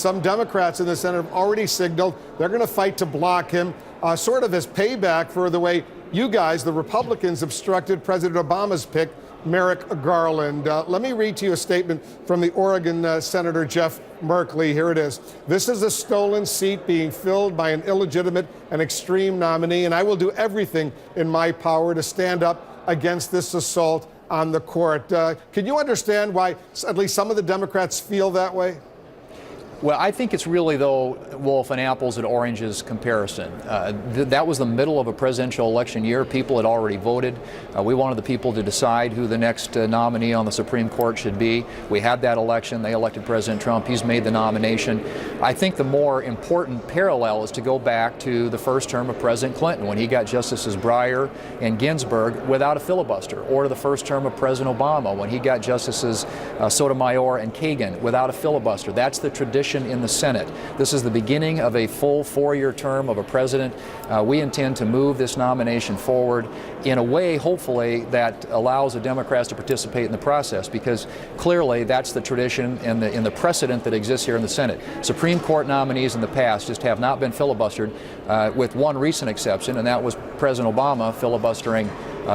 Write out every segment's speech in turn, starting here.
some Democrats in the Senate have already signaled they're going to fight to block him, sort of as payback for the way you guys, the Republicans, obstructed President Obama's pick, Merrick Garland. Let me read to you a statement from the Oregon Senator Jeff Merkley. Here it is. This is a stolen seat being filled by an illegitimate and extreme nominee, and I will do everything in my power to stand up against this assault on the court. Can you understand why at least some of the Democrats feel that way? Well, I think it's really, though, Wolf, an apples and oranges comparison. That was the middle of a presidential election year. People had already voted. We wanted the people to decide who the next nominee on the Supreme Court should be. We had that election. They elected President Trump. He's made the nomination. I think the more important parallel is to go back to the first term of President Clinton when he got Justices Breyer and Ginsburg without a filibuster, or the first term of President Obama when he got Justices Sotomayor and Kagan without a filibuster. That's the tradition in the Senate. This is the beginning of a full 4-year term of a president. We intend to move this nomination forward in a way, hopefully, that allows the Democrats to participate in the process, because clearly that's the tradition and the precedent that exists here in the Senate. Supreme Court nominees in the past just have not been filibustered, with one recent exception, and that was President Obama filibustering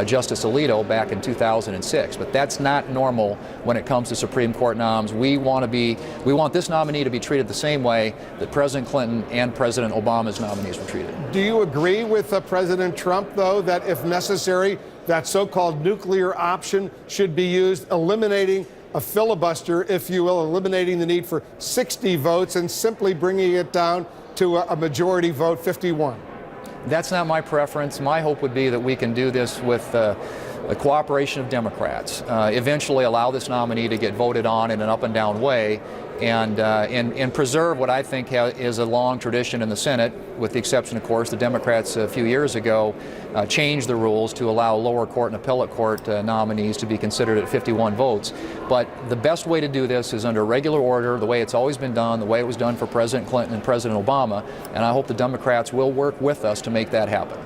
Justice Alito back in 2006. But that's not normal when it comes to Supreme Court noms. We want this nominee to be treated the same way that President Clinton and President Obama's nominees were treated. Do you agree with President Trump, though, that if necessary, that so-called nuclear option should be used, eliminating a filibuster, if you will, eliminating the need for 60 votes and simply bringing it down to a majority vote, 51? That's not my preference. My hope would be that we can do this with the cooperation of Democrats, eventually allow this nominee to get voted on in an up and down way, and preserve what I think is a long tradition in the Senate, with the exception, of course, the Democrats a few years ago changed the rules to allow lower court and appellate court nominees to be considered at 51 votes. But the best way to do this is under regular order, the way it's always been done, the way it was done for President Clinton and President Obama, and I hope the Democrats will work with us to make that happen.